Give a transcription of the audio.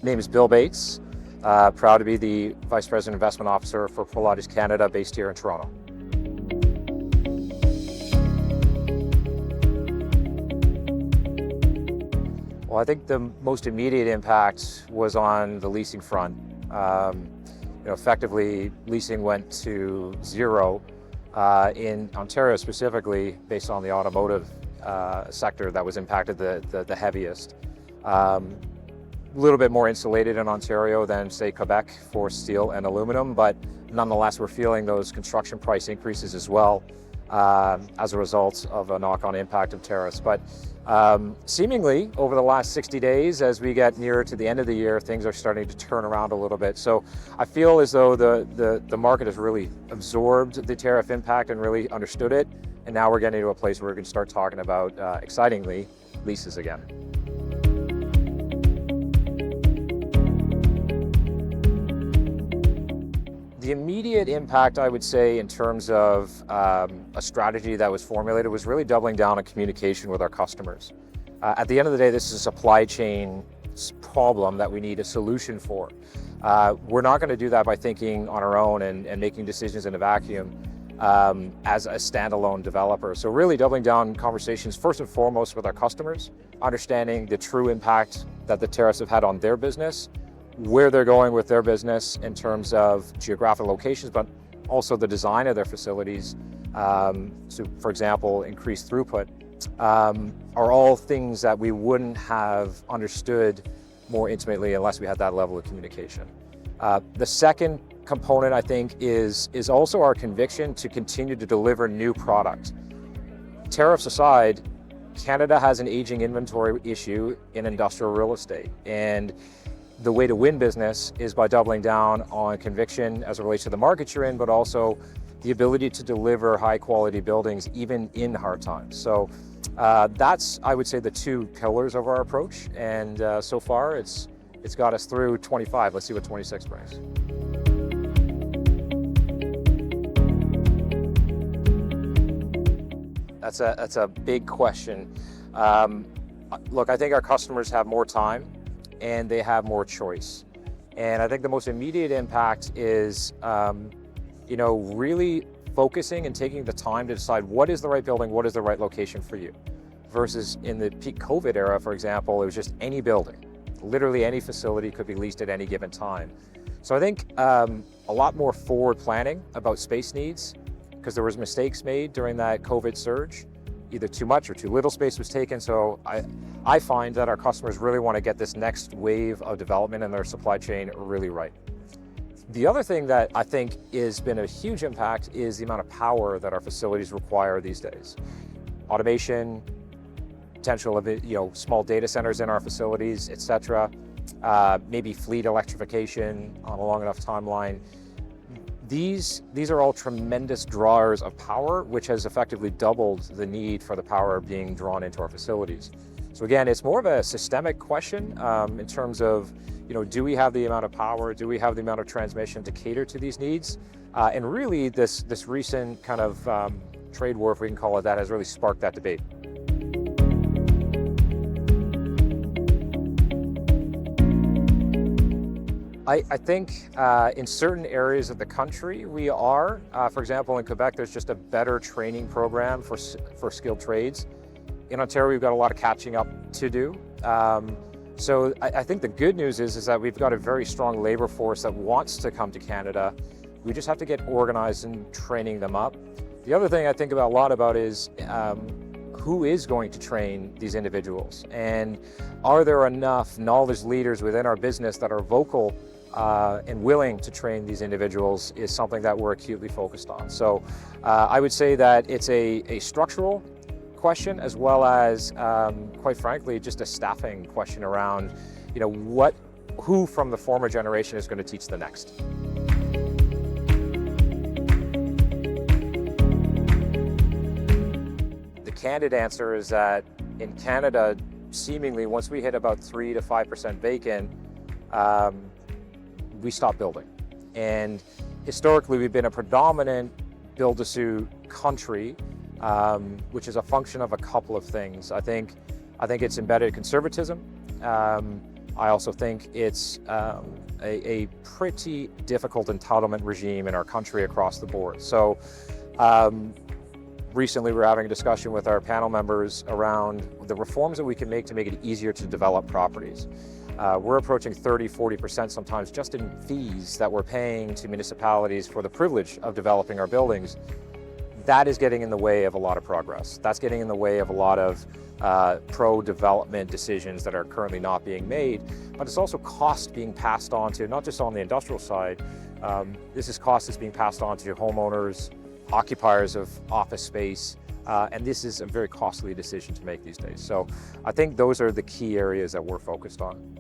name is Bill Bates. Proud to be the Vice President Investment Officer for Prologis Canada, based here in Toronto. Well, I think the most immediate impact was on the leasing front. Effectively, leasing went to zero in Ontario specifically, based on the automotive sector that was impacted the heaviest. A little bit more insulated in Ontario than, say, Quebec for steel and aluminum, but nonetheless, we're feeling those construction price increases as well as a result of a knock-on impact of tariffs. But seemingly, over the last 60 days, as we get nearer to the end of the year, things are starting to turn around a little bit. So I feel as though the market has really absorbed the tariff impact and really understood it. And now we're getting to a place where we can start talking about, excitingly, leases again. The immediate impact, I would say, in terms of a strategy that was formulated was really doubling down on communication with our customers. At the end of the day, this is a supply chain problem that we need a solution for. We're not going to do that by thinking on our own and making decisions in a vacuum as a standalone developer. So really doubling down conversations first and foremost with our customers, understanding the true impact that the tariffs have had on their business, where they're going with their business in terms of geographic locations, but also the design of their facilities. So, for example, increased throughput are all things that we wouldn't have understood more intimately unless we had that level of communication. The second component, I think, is also our conviction to continue to deliver new product. Tariffs aside, Canada has an aging inventory issue in industrial real estate, and the way to win business is by doubling down on conviction as it relates to the market you're in, but also the ability to deliver high quality buildings even in hard times. So that's, I would say, the two pillars of our approach. And so far it's got us through 25. Let's see what 26 brings. That's a big question. Look, I think our customers have more time and they have more choice. And I think the most immediate impact is, really focusing and taking the time to decide what is the right building, what is the right location for you. Versus in the peak COVID era, for example, it was just any building. Literally any facility could be leased at any given time. So I think a lot more forward planning about space needs, because there was mistakes made during that COVID surge. Either too much or too little space was taken. So I find that our customers really want to get this next wave of development in their supply chain really right. The other thing that I think has been a huge impact is the amount of power that our facilities require these days. Automation, potential of small data centers in our facilities, etc. Maybe fleet electrification on a long enough timeline. These are all tremendous drawers of power, which has effectively doubled the need for the power being drawn into our facilities. So again, it's more of a systemic question in terms of, do we have the amount of power? Do we have the amount of transmission to cater to these needs? And really, this recent kind of trade war, if we can call it that, has really sparked that debate. I think in certain areas of the country we are. For example, in Quebec, there's just a better training program for skilled trades. In Ontario, we've got a lot of catching up to do. So I think the good news is that we've got a very strong labor force that wants to come to Canada. We just have to get organized in training them up. The other thing I think a lot about is who is going to train these individuals? And are there enough knowledge leaders within our business that are vocal and willing to train these individuals is something that we're acutely focused on. So I would say that it's a structural question as well as, quite frankly, just a staffing question around, who from the former generation is going to teach the next. The candid answer is that in Canada, seemingly once we hit about 3 to 5% vacant, we stop building. And historically, we've been a predominant build-to-suit country, which is a function of a couple of things. I think it's embedded conservatism. I also think it's a pretty difficult entitlement regime in our country across the board. So recently we were having a discussion with our panel members around the reforms that we can make to make it easier to develop properties. We're approaching 30–40% sometimes just in fees that we're paying to municipalities for the privilege of developing our buildings. That is getting in the way of a lot of progress. That's getting in the way of a lot of pro-development decisions that are currently not being made, but it's also cost being passed on to, not just on the industrial side, this is cost that's being passed on to homeowners, occupiers of office space, and this is a very costly decision to make these days. So I think those are the key areas that we're focused on.